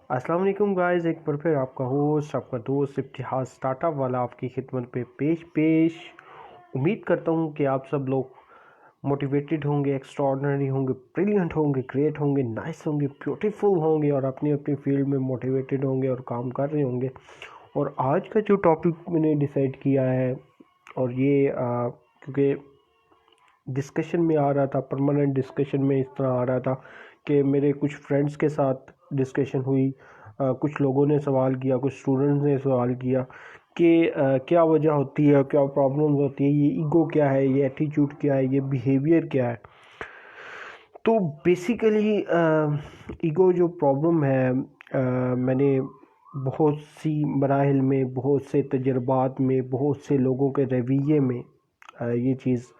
السلام علیکم گائز، ایک بار پھر آپ کا ہوسٹ، آپ کا دوست ابتحاد اسٹارٹ اپ والا آپ کی خدمت پہ پیش امید کرتا ہوں کہ آپ سب لوگ موٹیویٹڈ ہوں گے، ایکسٹراڈنری ہوں گے، بریلینٹ ہوں گے، گریٹ ہوں گے، نائس ہوں گے، بیوٹیفل ہوں گے اور اپنی اپنی فیلڈ میں موٹیویٹڈ ہوں گے اور کام کر رہے ہوں گے۔ اور آج کا جو ٹاپک میں نے ڈیسائیڈ کیا ہے، اور یہ کیونکہ ڈسکشن میں آ رہا تھا، پرماننٹ ڈسکشن میں اس طرح آ رہا تھا کہ میرے کچھ فرینڈس کے ساتھ ڈسکشن ہوئی، کچھ لوگوں نے سوال کیا، کچھ اسٹوڈنٹس نے سوال کیا کہ کیا وجہ ہوتی ہے، کیا پرابلمز ہوتی ہے، یہ ایگو کیا ہے، یہ ایٹیٹیوڈ کیا ہے، یہ بیہیویئر کیا ہے۔ تو بیسیکلی ایگو جو پرابلم ہے، میں نے بہت سی مراحل میں، بہت سے تجربات میں، بہت سے لوگوں کے رویے میں یہ چیز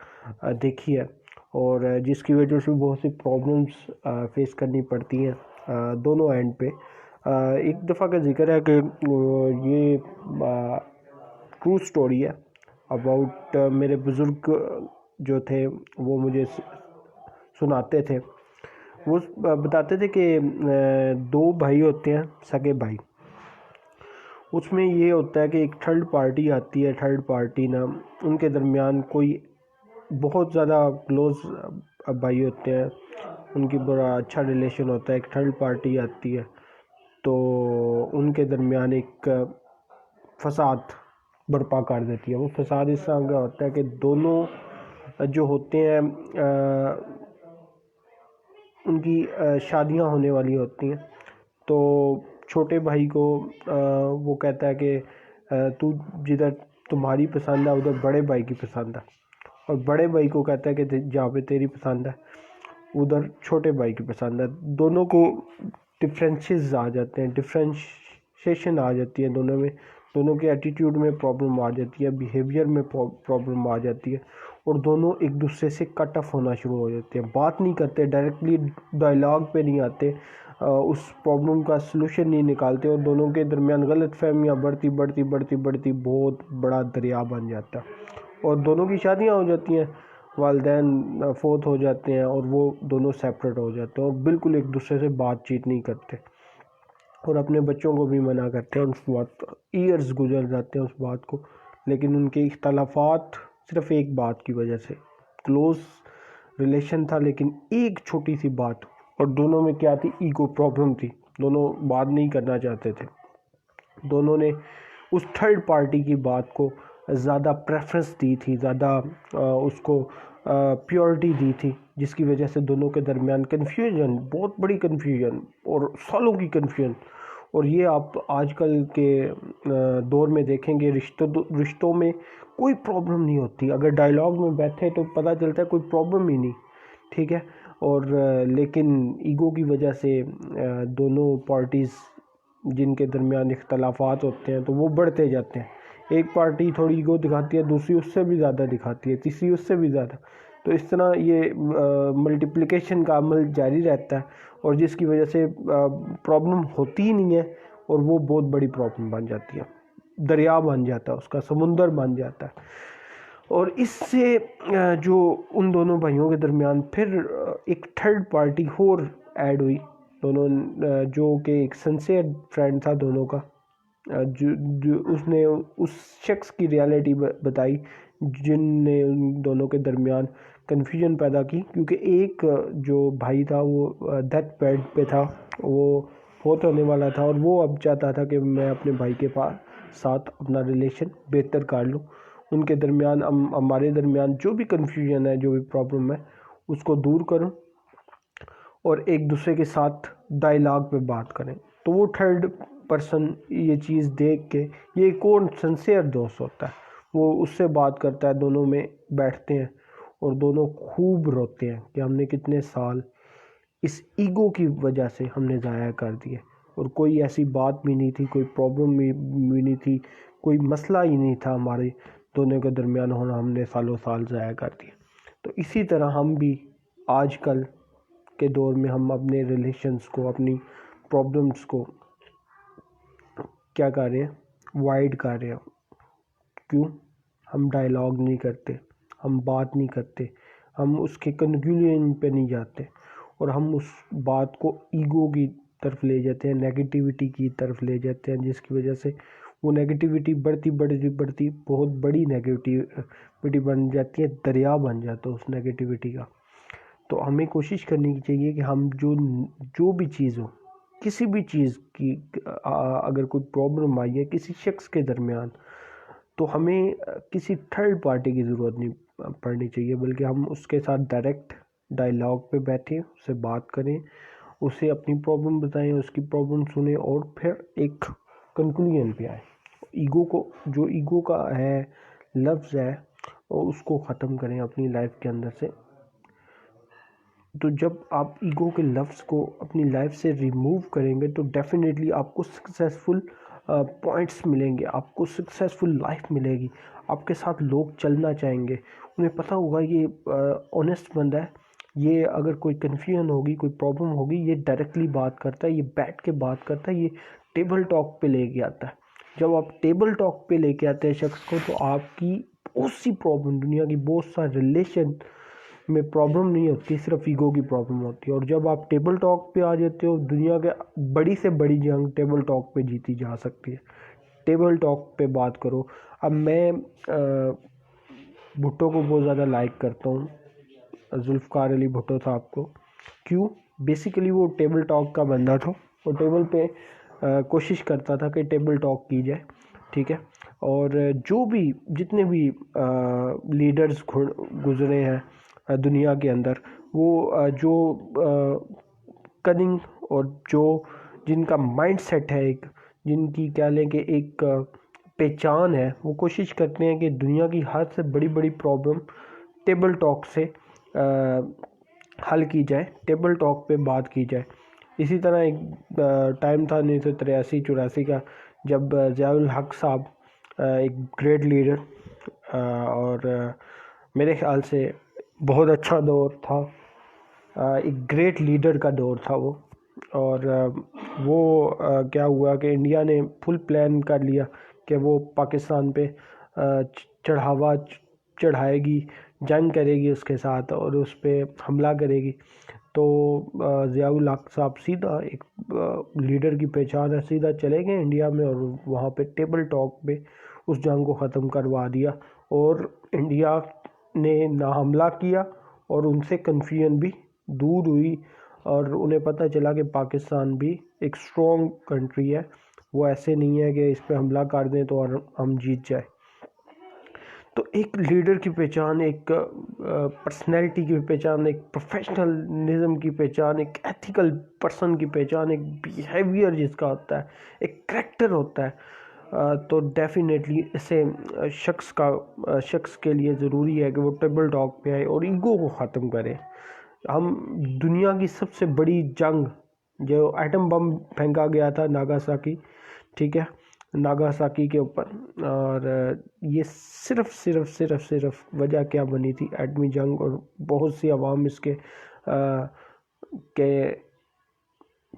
دیکھی ہے، اور جس کی وجہ سے بہت سی پرابلمس فیس کرنی پڑتی ہیں دونوں اینڈ پہ۔ ایک دفعہ کا ذکر ہے کہ یہ ٹرو سٹوری ہے اباؤٹ میرے بزرگ جو تھے، وہ مجھے سناتے تھے۔ وہ بتاتے تھے کہ دو بھائی ہوتے ہیں، سگے بھائی۔ اس میں یہ ہوتا ہے کہ ایک تھرڈ پارٹی آتی ہے، تھرڈ پارٹی نا ان کے درمیان کوئی بہت زیادہ کلوز بھائی ہوتے ہیں، ان کی بڑا اچھا ریلیشن ہوتا ہے، ایک تھرڈ پارٹی آتی ہے تو ان کے درمیان ایک فساد برپا کر دیتی ہے۔ وہ فساد اس طرح کا ہوتا ہے کہ دونوں جو ہوتے ہیں ان کی شادیاں ہونے والی ہوتی ہیں، تو چھوٹے بھائی کو وہ کہتا ہے کہ تو جدھر تمہاری پسند ہے ادھر بڑے بھائی کی پسند ہے، اور بڑے بھائی کو کہتا ہے کہ جہاں پہ تیری پسند ہے ادھر چھوٹے بھائی کی پسند ہے۔ دونوں کو ڈفرینسز آ جاتے ہیں، ڈفرینشیشن آ جاتی ہے دونوں میں، دونوں کے ایٹیٹیوڈ میں پرابلم آ جاتی ہے، بیہیویئر میں پرابلم آ جاتی ہے، اور دونوں ایک دوسرے سے کٹ آف ہونا شروع ہو جاتے ہیں، بات نہیں کرتے، ڈائریکٹلی ڈائلاگ پہ نہیں آتے، اس پرابلم کا سلوشن نہیں نکالتے، اور دونوں کے درمیان غلط فہمیاں بڑھتی بڑھتی بڑھتی بڑھتی بہت بڑا دریا بن جاتا ہے، اور دونوں کی شادیاں ہو جاتی ہیں، والدین فوت ہو جاتے ہیں، اور وہ دونوں سیپریٹ ہو جاتے ہیں، اور بالکل ایک دوسرے سے بات چیت نہیں کرتے، اور اپنے بچوں کو بھی منع کرتے ہیں، اس بات ایئرز گزر جاتے ہیں اس بات کو، لیکن ان کے اختلافات صرف ایک بات کی وجہ سے، کلوز ریلیشن تھا لیکن ایک چھوٹی سی بات، اور دونوں میں کیا تھی، ایگو پرابلم تھی، دونوں بات نہیں کرنا چاہتے تھے، دونوں نے اس تھرڈ پارٹی کی بات کو زیادہ پریفرنس دی تھی، زیادہ اس کو پیورٹی دی تھی، جس کی وجہ سے دونوں کے درمیان کنفیوژن، بہت بڑی کنفیوژن اور سالوں کی کنفیوژن۔ اور یہ آپ آج کل کے دور میں دیکھیں گے، رشتوں میں کوئی پرابلم نہیں ہوتی، اگر ڈائلاگ میں بیٹھے تو پتہ چلتا ہے کوئی پرابلم ہی نہیں، ٹھیک ہے، اور لیکن ایگو کی وجہ سے دونوں پارٹیز جن کے درمیان اختلافات ہوتے ہیں تو وہ بڑھتے جاتے ہیں، ایک پارٹی تھوڑی ایگو دکھاتی ہے، دوسری اس سے بھی زیادہ دکھاتی ہے، تیسری اس سے بھی زیادہ، تو اس طرح یہ ملٹیپلیکیشن کا عمل جاری رہتا ہے، اور جس کی وجہ سے پرابلم ہوتی ہی نہیں ہے، اور وہ بہت بڑی پرابلم بن جاتی ہے، دریا بن جاتا ہے، اس کا سمندر بن جاتا ہے۔ اور اس سے جو ان دونوں بھائیوں کے درمیان پھر ایک تھرڈ پارٹی اور ایڈ ہوئی، دونوں جو کہ ایک سنسیئر فرینڈ تھا دونوں کا، جو اس نے اس شخص کی ریالٹی بتائی جن نے ان دونوں کے درمیان کنفیوژن پیدا کی، کیونکہ ایک جو بھائی تھا وہ ڈیتھ بیڈ پہ تھا، وہ فوت ہونے والا تھا، اور وہ اب چاہتا تھا کہ میں اپنے بھائی کے ساتھ اپنا ریلیشن بہتر کر لوں، ان کے درمیان ہمارے درمیان جو بھی کنفیوژن ہے، جو بھی پرابلم ہے، اس کو دور کروں اور ایک دوسرے کے ساتھ ڈائلاگ پہ بات کریں۔ تو وہ تھرڈ پرسن یہ چیز دیکھ کے، یہ کون سنسیئر دوست ہوتا ہے، وہ اس سے بات کرتا ہے، دونوں میں بیٹھتے ہیں اور دونوں خوب روتے ہیں کہ ہم نے کتنے سال اس ایگو کی وجہ سے ہم نے ضائع کر دیے، اور کوئی ایسی بات بھی نہیں تھی، کوئی پرابلم بھی نہیں تھی، کوئی مسئلہ ہی نہیں تھا ہمارے دونوں کے درمیان ہونا، ہم نے سالوں سال ضائع کر دیے۔ تو اسی طرح ہم بھی آج کل کے دور میں ہم اپنے ریلیشنز کو، اپنی پرابلمز کو کیا کر رہے ہیں، وائڈ کر رہے ہیں۔ کیوں؟ ہم ڈائلاگ نہیں کرتے، ہم بات نہیں کرتے، ہم اس کے کنکلوژن پہ نہیں جاتے، اور ہم اس بات کو ایگو کی طرف لے جاتے ہیں، نیگیٹیوٹی کی طرف لے جاتے ہیں، جس کی وجہ سے وہ نیگیٹیوٹی بڑھتی بہت بڑی نیگیٹیوٹی بن جاتی ہے، دریا بن جاتا ہے اس نیگیٹیوٹی کا۔ تو ہمیں کوشش کرنی چاہیے کہ ہم جو بھی چیز ہو، کسی بھی چیز کی اگر کوئی پرابلم آئی ہے کسی شخص کے درمیان، تو ہمیں کسی تھرڈ پارٹی کی ضرورت نہیں پڑنی چاہیے، بلکہ ہم اس کے ساتھ ڈائریکٹ ڈائلاگ پہ بیٹھیں، اس سے بات کریں، اسے اپنی پرابلم بتائیں، اس کی پرابلم سنیں، اور پھر ایک کنکلوژن پہ آئیں۔ ایگو کا ہے لفظ ہے، اور اس کو ختم کریں اپنی لائف کے اندر سے۔ تو جب آپ ایگو کے لفظ کو اپنی لائف سے ریموو کریں گے تو ڈیفینیٹلی آپ کو سکسیزفل پوائنٹس ملیں گے، آپ کو سکسیزفل لائف ملے گی، آپ کے ساتھ لوگ چلنا چاہیں گے، انہیں پتہ ہوگا یہ آنیسٹ بندہ ہے، یہ اگر کوئی کنفیوژن ہوگی، کوئی پرابلم ہوگی، یہ ڈائریکٹلی بات کرتا ہے، یہ بیٹھ کے بات کرتا ہے، یہ ٹیبل ٹاک پہ لے کے آتا ہے۔ جب آپ ٹیبل ٹاک پہ لے کے آتے ہیں شخص کو، تو آپ کی بہت سی پرابلم، دنیا کی بہت سارے ریلیشن میں پرابلم نہیں ہوتی، صرف ایگو کی پرابلم ہوتی ہے۔ اور جب آپ ٹیبل ٹاک پہ آ جاتے ہو، دنیا کے بڑی سے بڑی جنگ ٹیبل ٹاک پہ جیتی جا سکتی ہے۔ ٹیبل ٹاک پہ بات کرو۔ اب میں بھٹو کو بہت زیادہ لائک کرتا ہوں، ذوالفقار علی بھٹو صاحب کو۔ کیوں؟ بیسیکلی وہ ٹیبل ٹاک کا بندہ تھا، وہ ٹیبل پہ کوشش کرتا تھا کہ ٹیبل ٹاک کی جائے، ٹھیک ہے۔ اور جتنے بھی لیڈرز گزرے ہیں دنیا کے اندر، وہ جو کننگ اور جن کا مائنڈ سیٹ ہے، جن کی کہہ لیں کہ ایک پہچان ہے، وہ کوشش کرتے ہیں کہ دنیا کی حد سے بڑی بڑی پرابلم ٹیبل ٹاک سے حل کی جائے، ٹیبل ٹاک پہ بات کی جائے۔ اسی طرح ایک ٹائم تھا 1983-84 کا، جب ضیاء الحق صاحب ایک گریٹ لیڈر، اور میرے خیال سے بہت اچھا دور تھا، ایک گریٹ لیڈر کا دور تھا وہ۔ اور وہ کیا ہوا کہ انڈیا نے فل پلان کر لیا کہ وہ پاکستان پہ چڑھاوا چڑھائے گی، جنگ کرے گی اس کے ساتھ، اور اس پہ حملہ کرے گی۔ تو ضیاء الحق صاحب سیدھا ایک لیڈر کی پہچان ہے، سیدھا چلے گئے انڈیا میں، اور وہاں پہ ٹیبل ٹاک پہ اس جنگ کو ختم کروا دیا، اور انڈیا نے نہ حملہ کیا، اور ان سے کنفیوژن بھی دور ہوئی، اور انہیں پتہ چلا کہ پاکستان بھی ایک اسٹرانگ کنٹری ہے، وہ ایسے نہیں ہے کہ اس پہ حملہ کر دیں تو اور ہم جیت جائیں۔ تو ایک لیڈر کی پہچان، ایک پرسنالٹی کی پہچان، ایک پروفیشنلزم کی پہچان، ایک ایتھیکل پرسن کی پہچان، ایک بیہیویئر جس کا ہوتا ہے، ایک کریکٹر ہوتا ہے، تو ڈیفینیٹلی اسے شخص کے لیے ضروری ہے کہ وہ ٹیبل ٹاک پہ آئے اور ایگو کو ختم کرے۔ ہم دنیا کی سب سے بڑی جنگ، جو ایٹم بم پھینکا گیا تھا ناگاساکی، ٹھیک ہے، ناگاساکی کے اوپر، اور یہ صرف وجہ کیا بنی تھی؟ ایٹمی جنگ، اور بہت سی عوام اس کے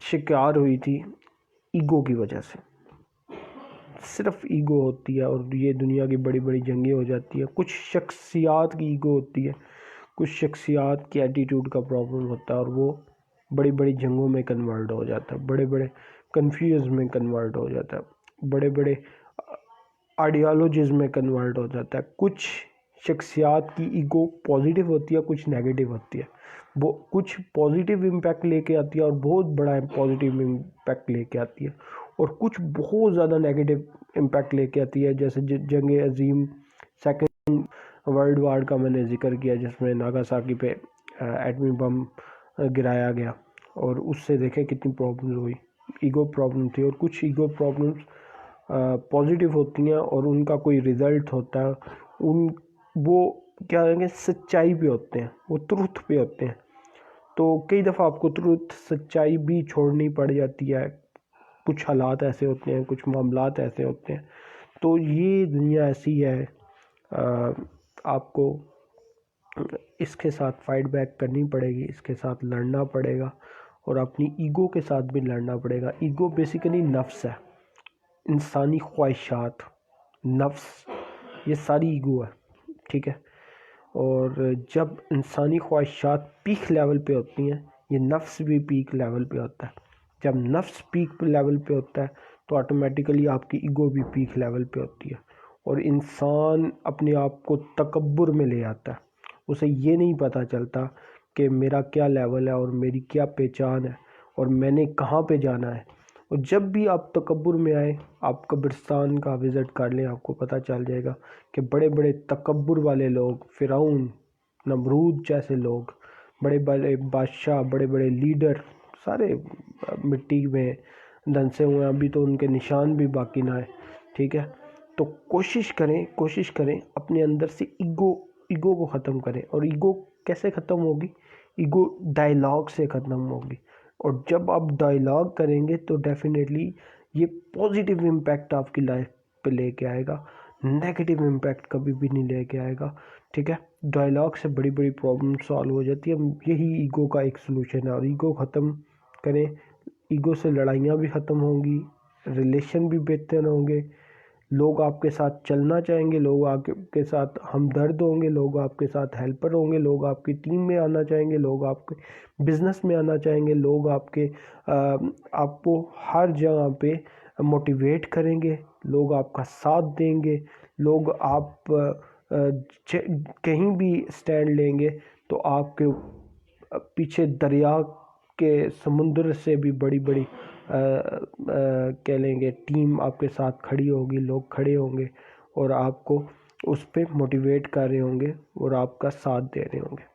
شکار ہوئی تھی ایگو کی وجہ سے۔ صرف ایگو ہوتی ہے، اور یہ دنیا کی بڑی بڑی جنگیں ہو جاتی ہیں۔ کچھ شخصیات کی ایگو ہوتی ہے، کچھ شخصیات کی ایٹیٹیوڈ کا پرابلم ہوتا ہے، اور وہ بڑی بڑی جنگوں میں کنورٹ ہو جاتا ہے، بڑے بڑے کنفیوژ میں کنورٹ ہو جاتا ہے، بڑے بڑے آئیڈیالوجیز میں کنورٹ ہو جاتا ہے۔ کچھ شخصیات کی ایگو پازیٹیو ہوتی ہے، کچھ نیگیٹیو ہوتی ہے، وہ کچھ پازیٹیو امپیکٹ لے کے آتی ہے اور بہت بڑا پازیٹیو امپیکٹ لے کے آتی ہے، اور کچھ بہت زیادہ نیگیٹیو امپیکٹ لے کے آتی ہے، جیسے جنگ عظیم سیکنڈ ورلڈ وار کا میں نے ذکر کیا، جس میں ناگاساکی پہ ایٹمی بم گرایا گیا، اور اس سے دیکھیں کتنی پرابلمز ہوئی، ایگو پرابلم تھی۔ اور کچھ ایگو پرابلمز پازیٹیو ہوتی ہیں، اور ان کا کوئی رزلٹ ہوتا ہے، وہ کیا کہیں گے، سچائی پہ ہوتے ہیں، وہ ٹروتھ پہ ہوتے ہیں۔ تو کئی دفعہ آپ کو ٹروتھ، سچائی بھی چھوڑنی پڑ جاتی ہے، کچھ حالات ایسے ہوتے ہیں، کچھ معاملات ایسے ہوتے ہیں۔ تو یہ دنیا ایسی ہے، آپ کو اس کے ساتھ فائٹ بیک کرنی پڑے گی، اس کے ساتھ لڑنا پڑے گا، اور اپنی ایگو کے ساتھ بھی لڑنا پڑے گا۔ ایگو بیسیکلی نفس ہے، انسانی خواہشات، نفس، یہ ساری ایگو ہے، ٹھیک ہے۔ اور جب انسانی خواہشات پیک لیول پہ ہوتی ہیں، یہ نفس بھی پیک لیول پہ ہوتا ہے، جب نفس پیک لیول پہ ہوتا ہے تو آٹومیٹیکلی آپ کی ایگو بھی پیک لیول پہ ہوتی ہے، اور انسان اپنے آپ کو تکبر میں لے آتا ہے. اسے یہ نہیں پتہ چلتا کہ میرا کیا لیول ہے اور میری کیا پہچان ہے اور میں نے کہاں پہ جانا ہے. اور جب بھی آپ تکبر میں آئیں، آپ قبرستان کا وزٹ کر لیں، آپ کو پتہ چل جائے گا کہ بڑے بڑے تکبر والے لوگ، فرعون، نمرود جیسے لوگ، بڑے بڑے بادشاہ، بڑے بڑے لیڈر، سارے مٹی میں دھنسے ہوئے ہیں، ابھی تو ان کے نشان بھی باقی نہ ہے. ٹھیک ہے، تو کوشش کریں اپنے اندر سے ایگو کو ختم کریں. اور ایگو کیسے ختم ہوگی؟ ایگو ڈائلاگ سے ختم ہوگی. اور جب آپ ڈائلاگ کریں گے تو ڈیفینیٹلی یہ پازیٹیو امپیکٹ آپ کی لائف پہ لے کے آئے گا، نیگیٹو امپیکٹ کبھی بھی نہیں لے کے آئے گا. ٹھیک ہے، ڈائلاگ سے بڑی بڑی پرابلم سالو ہو جاتی ہے. یہی ایگو کا ایک سلوشن ہے. اور ایگو ختم کریں، ایگو سے لڑائیاں بھی ختم ہوں گی، ریلیشن بھی بہتر ہوں گے، لوگ آپ کے ساتھ چلنا چاہیں گے، لوگ آپ کے ساتھ ہمدرد ہوں گے، لوگ آپ کے ساتھ ہیلپر ہوں گے، لوگ آپ کی ٹیم میں آنا چاہیں گے، لوگ آپ کے بزنس میں آنا چاہیں گے، لوگ آپ کو ہر جگہ پہ موٹیویٹ کریں گے، لوگ آپ کا ساتھ دیں گے، لوگ آپ کہیں بھی سٹینڈ لیں گے تو آپ کے پیچھے دریا کے سمندر سے بھی بڑی بڑی کہہ لیں گے ٹیم آپ کے ساتھ کھڑی ہوگی، لوگ کھڑے ہوں گے اور آپ کو اس پہ موٹیویٹ کر رہے ہوں گے اور آپ کا ساتھ دے رہے ہوں گے.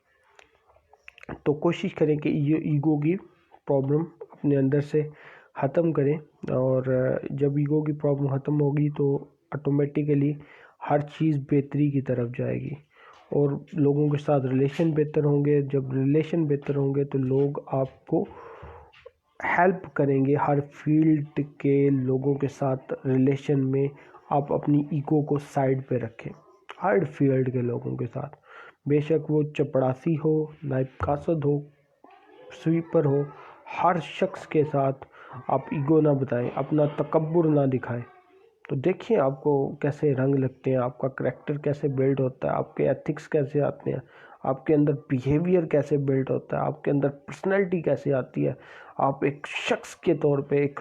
تو کوشش کریں کہ یہ ایگو کی پرابلم اپنے اندر سے ختم کریں. اور جب ایگو کی پرابلم ختم ہوگی تو آٹومیٹیکلی ہر چیز بہتری کی طرف جائے گی اور لوگوں کے ساتھ ریلیشن بہتر ہوں گے. جب ریلیشن بہتر ہوں گے تو لوگ آپ کو ہیلپ کریں گے. ہر فیلڈ کے لوگوں کے ساتھ ریلیشن میں آپ اپنی ایگو کو سائڈ پہ رکھیں. ہر فیلڈ کے لوگوں کے ساتھ، بے شک وہ چپڑاسی ہو، نائب قاصد ہو، سویپر ہو، ہر شخص کے ساتھ آپ ایگو نہ بتائیں، اپنا تکبر نہ دکھائیں. تو دیکھیں آپ کو کیسے رنگ لگتے ہیں، آپ کا کریکٹر کیسے بلڈ ہوتا ہے، آپ کے ایتھکس کیسے آتے ہیں، آپ کے اندر بیہیویئر کیسے بلڈ ہوتا ہے، آپ کے اندر پرسنالٹی کیسے آتی ہے، آپ ایک شخص کے طور پہ، ایک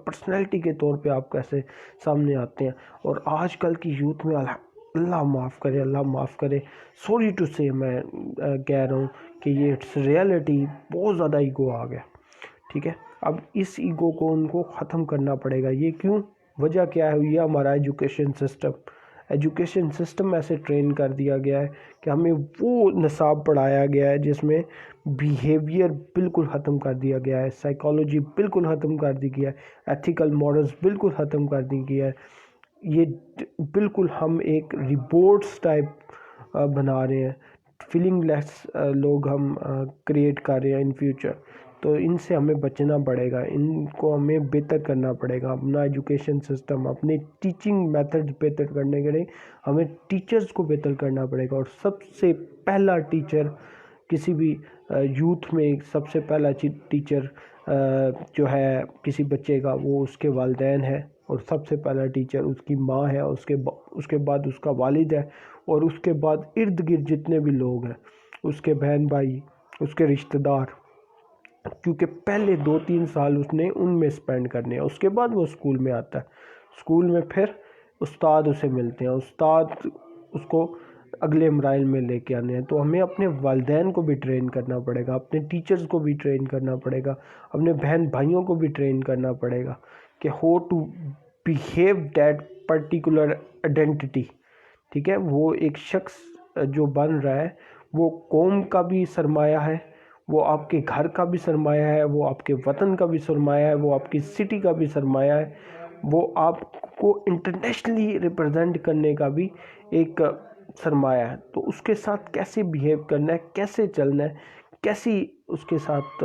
پرسنالٹی کے طور پہ آپ کیسے سامنے آتے ہیں. اور آج کل کی یوتھ میں اللہ معاف کرے، سوری ٹو سے میں کہہ رہا ہوں کہ یہ اٹس ریئلٹی، بہت زیادہ ایگو آ گیا. ٹھیک ہے، اب اس ایگو کو ان کو ختم کرنا پڑے گا. یہ کیوں؟ وجہ کیا ہے؟ یہ ہمارا ایجوکیشن سسٹم ایسے ٹرین کر دیا گیا ہے کہ ہمیں وہ نصاب پڑھایا گیا ہے جس میں بیہیویئر بالکل ختم کر دیا گیا ہے، سائیکالوجی بالکل ختم کر دی گیا ہے، ایتھیکل مورلز بالکل ختم کر دی گیا ہے. یہ بالکل ہم ایک روبوٹس ٹائپ بنا رہے ہیں، فیلنگ لیس لوگ ہم کریٹ کر رہے ہیں ان فیوچر. تو ان سے ہمیں بچنا پڑے گا، ان کو ہمیں بہتر کرنا پڑے گا. اپنا ایجوکیشن سسٹم، اپنے ٹیچنگ میتھڈ بہتر کرنے کے لیے ہمیں ٹیچرز کو بہتر کرنا پڑے گا. اور سب سے پہلا ٹیچر کسی بھی یوتھ میں، سب سے پہلا ٹیچر جو ہے کسی بچے کا، وہ اس کے والدین ہے. اور سب سے پہلا ٹیچر اس کی ماں ہے، اس کے بعد اس کا والد ہے، اور اس کے بعد ارد گرد جتنے بھی لوگ ہیں، اس کے بہن بھائی، اس کے رشتہ دار. کیونکہ پہلے 2-3 سال اس نے ان میں سپینڈ کرنے ہیں. اس کے بعد وہ اسکول میں آتا ہے. اسکول میں پھر استاد اسے ملتے ہیں، استاد اس کو اگلے مراحل میں لے کے آنے ہیں. تو ہمیں اپنے والدین کو بھی ٹرین کرنا پڑے گا، اپنے ٹیچرز کو بھی ٹرین کرنا پڑے گا، اپنے بہن بھائیوں کو بھی ٹرین کرنا پڑے گا کہ how to behave that particular identity. ٹھیک ہے، وہ ایک شخص جو بن رہا ہے وہ قوم کا بھی سرمایہ ہے، وہ آپ کے گھر کا بھی سرمایہ ہے، وہ آپ کے وطن کا بھی سرمایہ ہے، وہ آپ کی سٹی کا بھی سرمایہ ہے، وہ آپ کو انٹرنیشنلی ریپرزینٹ کرنے کا بھی ایک سرمایہ ہے. تو اس کے ساتھ کیسے بیہیو کرنا ہے، کیسے چلنا ہے، کیسی اس کے ساتھ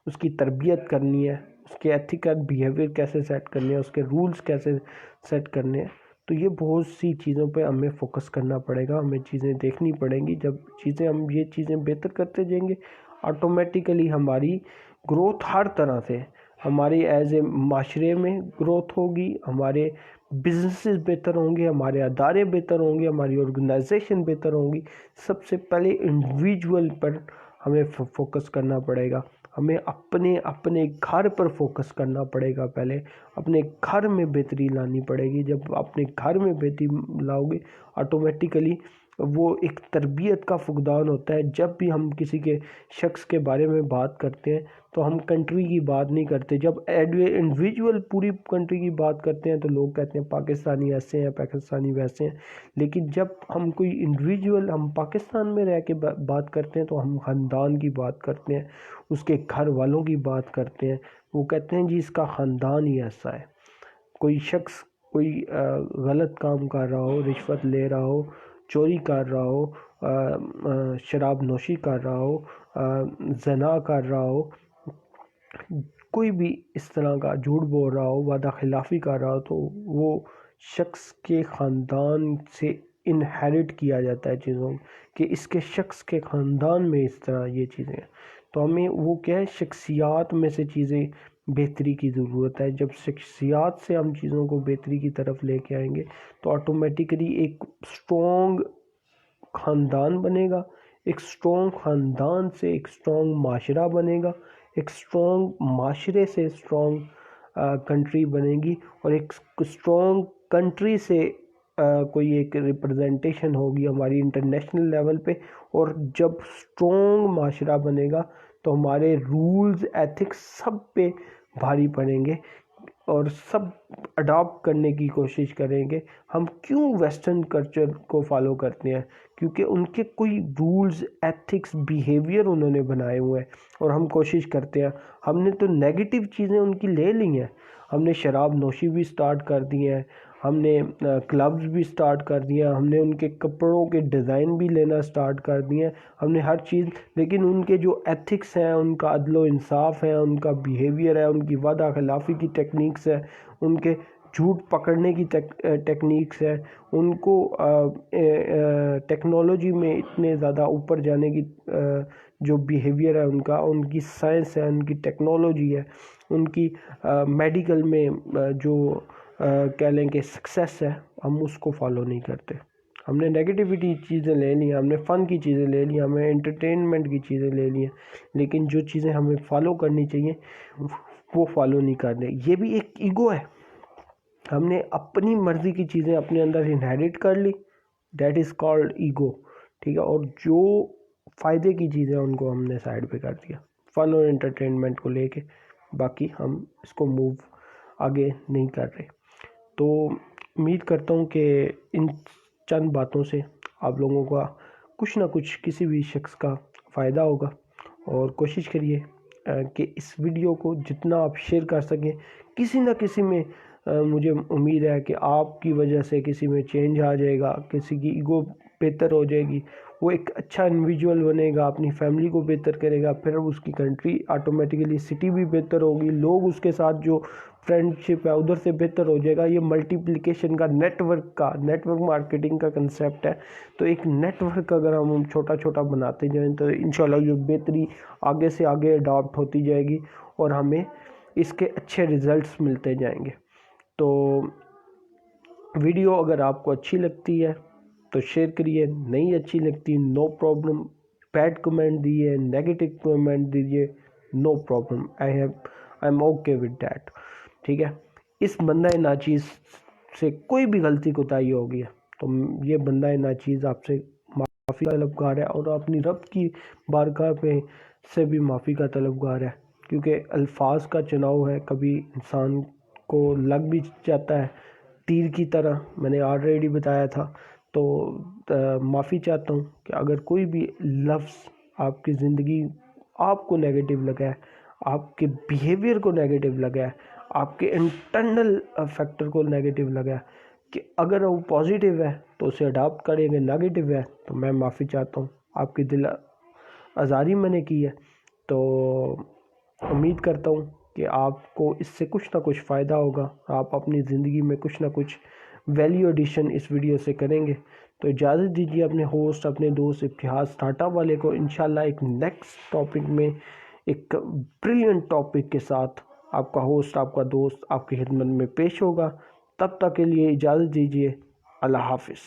اس کی تربیت کرنی ہے، اس کے ایتھیکل بیہیویئر کیسے سیٹ کرنے ہیں، اس کے رولز کیسے سیٹ کرنے ہیں. تو یہ بہت سی چیزوں پہ ہمیں فوکس کرنا پڑے گا، ہمیں چیزیں دیکھنی پڑیں گی. جب ہم یہ چیزیں بہتر کرتے جائیں گے، آٹومیٹیکلی ہماری گروتھ ہر طرح سے، ہماری ایز اے معاشرے میں گروتھ ہوگی، ہمارے بزنسز بہتر ہوں گے، ہمارے ادارے بہتر ہوں گے، ہماری آرگنائزیشن بہتر ہوں گی. سب سے پہلے انڈیویجول پر ہمیں فوکس کرنا پڑے گا. ہمیں اپنے گھر پر فوکس کرنا پڑے گا. پہلے اپنے گھر میں بہتری لانی پڑے گی. جب اپنے گھر میں بہتری لاؤ گے آٹومیٹیکلی وہ ایک تربیت کا فقدان ہوتا ہے. جب بھی ہم کسی کے شخص کے بارے میں بات کرتے ہیں تو ہم کنٹری کی بات نہیں کرتے. جب انڈیویجول پوری کنٹری کی بات کرتے ہیں تو لوگ کہتے ہیں پاکستانی ایسے ہیں، پاکستانی ویسے ہیں. لیکن جب ہم کوئی انڈیویجول ہم پاکستان میں رہ کے بات کرتے ہیں تو ہم خاندان کی بات کرتے ہیں، اس کے گھر والوں کی بات کرتے ہیں. وہ کہتے ہیں جی اس کا خاندان ہی ایسا ہے. کوئی شخص کوئی غلط کام کر رہا ہو، رشوت لے رہا ہو، چوری کر رہا ہو، شراب نوشی کر رہا ہو، زنا کر رہا ہو، کوئی بھی اس طرح کا جھوٹ بول رہا ہو، وعدہ خلافی کر رہا ہو، تو وہ شخص کے خاندان سے انہیرٹ کیا جاتا ہے چیزوں کہ اس کے شخص کے خاندان میں اس طرح یہ چیزیں ہیں. تو ہمیں وہ کیا ہے، شخصیات میں سے چیزیں بہتری کی ضرورت ہے. جب شخصیات سے ہم چیزوں کو بہتری کی طرف لے کے آئیں گے تو آٹومیٹیکلی ایک اسٹرانگ خاندان بنے گا. ایک اسٹرانگ خاندان سے ایک اسٹرانگ معاشرہ بنے گا. ایک اسٹرانگ معاشرے سے اسٹرانگ کنٹری بنے گی. اور ایک اسٹرانگ کنٹری سے کوئی ایک ریپرزنٹیشن ہوگی ہماری انٹرنیشنل لیول پہ. اور جب اسٹرانگ معاشرہ بنے گا تو ہمارے رولز ایتھکس سب پہ بھاری پڑیں گے اور سب اڈاپٹ کرنے کی کوشش کریں گے. ہم کیوں ویسٹرن کلچر کو فالو کرتے ہیں؟ کیونکہ ان کے کوئی رولز ایتھکس بیہیویئر انہوں نے بنائے ہوئے ہیں اور ہم کوشش کرتے ہیں. ہم نے تو نیگیٹو چیزیں ان کی لے لی ہیں. ہم نے شراب نوشی بھی سٹارٹ کر دی ہیں، ہم نے کلبز بھی سٹارٹ کر دیے ہیں، ہم نے ان کے کپڑوں کے ڈیزائن بھی لینا سٹارٹ کر دیے ہیں، ہم نے ہر چیز. لیکن ان کے جو ایتھکس ہیں، ان کا عدل و انصاف ہے، ان کا بیہیویئر ہے، ان کی وعدہ خلافی کی ٹیکنیکس ہے، ان کے جھوٹ پکڑنے کی ٹیکنیکس ہے، ان کو ٹیکنالوجی میں اتنے زیادہ اوپر جانے کی جو بیہیویئر ہے، ان کی سائنس ہے، ان کی ٹیکنالوجی ہے، ان کی میڈیکل میں جو کہہ لیں کہ سکسیس ہے، ہم اس کو فالو نہیں کرتے. ہم نے نیگیٹیوٹی چیزیں لے لی ہیں، ہم نے فن کی چیزیں لے لی ہیں، ہمیں انٹرٹینمنٹ کی چیزیں لے لی ہیں، لیکن جو چیزیں ہمیں فالو کرنی چاہیے وہ فالو نہیں کر رہے. یہ بھی ایک ایگو ہے. ہم نے اپنی مرضی کی چیزیں اپنے اندر انہیرٹ کر لی، دیٹ از کالڈ ایگو. ٹھیک ہے. اور جو فائدے کی چیزیں ان کو ہم نے سائڈ پہ کر دیا فن اور انٹرٹینمنٹ کو لے کے. باقی ہم اس کو موو آگے نہیں کر رہے. تو امید کرتا ہوں کہ ان چند باتوں سے آپ لوگوں کا کچھ نہ کچھ کسی بھی شخص کا فائدہ ہوگا. اور کوشش کریے کہ اس ویڈیو کو جتنا آپ شیئر کر سکیں. کسی نہ کسی میں مجھے امید ہے کہ آپ کی وجہ سے کسی میں چینج آ جائے گا، کسی کی ایگو بہتر ہو جائے گی، وہ ایک اچھا انڈیویجول بنے گا، اپنی فیملی کو بہتر کرے گا، پھر اس کی کنٹری آٹومیٹیکلی سٹی بھی بہتر ہوگی، لوگ اس کے ساتھ جو فرینڈ شپ ہے ادھر سے بہتر ہو جائے گا. یہ ملٹیپلیکیشن کا نیٹ ورک مارکیٹنگ کا کنسیپٹ ہے. تو ایک نیٹ ورک اگر ہم چھوٹا چھوٹا بناتے جائیں تو انشاءاللہ یہ بہتری آگے سے آگے اڈاپٹ ہوتی جائے گی اور ہمیں اس کے اچھے ریزلٹس ملتے جائیں گے. تو ویڈیو اگر آپ کو اچھی لگتی ہے تو شیئر کریے، نہیں اچھی لگتی نو پرابلم. بیڈ کمنٹ دیجیے، نیگیٹو کمنٹ دیجیے، no problem. I am okay with that. ٹھیک ہے. اس بندہ ناچیز سے کوئی بھی غلطی کوتاہی ہو گئی ہے تو یہ بندہ ناچیز آپ سے معافی کا طلبگار ہے اور اپنی رب کی بارگاہ پہ سے بھی معافی کا طلبگار ہے. کیونکہ الفاظ کا چناؤ ہے، کبھی انسان کو لگ بھی جاتا ہے تیر کی طرح، میں نے آلریڈی بتایا تھا. تو معافی چاہتا ہوں کہ اگر کوئی بھی لفظ آپ کی زندگی آپ کو نیگیٹو لگا ہے، آپ کے بیہیویئر کو نیگیٹو لگا ہے، آپ کے انٹرنل فیکٹر کو نیگیٹو لگا ہے، کہ اگر وہ پازیٹیو ہے تو اسے اڈاپٹ کریں گے، نیگیٹو ہے تو میں معافی چاہتا ہوں. آپ کی دل آزاری میں نے کی ہے. تو امید کرتا ہوں کہ آپ کو اس سے کچھ نہ کچھ فائدہ ہوگا، آپ اپنی زندگی میں کچھ نہ کچھ ویلیو ایڈیشن اس ویڈیو سے کریں گے. تو اجازت دیجیے اپنے ہوسٹ، اپنے دوست ابتحاج ٹاٹا والے کو. انشاءاللہ ایک نیکسٹ ٹاپک میں ایک بریلینٹ ٹاپک کے ساتھ آپ کا ہوسٹ، آپ کا دوست آپ کی خدمت میں پیش ہوگا. تب تک کے لیے اجازت دیجیے. اللہ حافظ.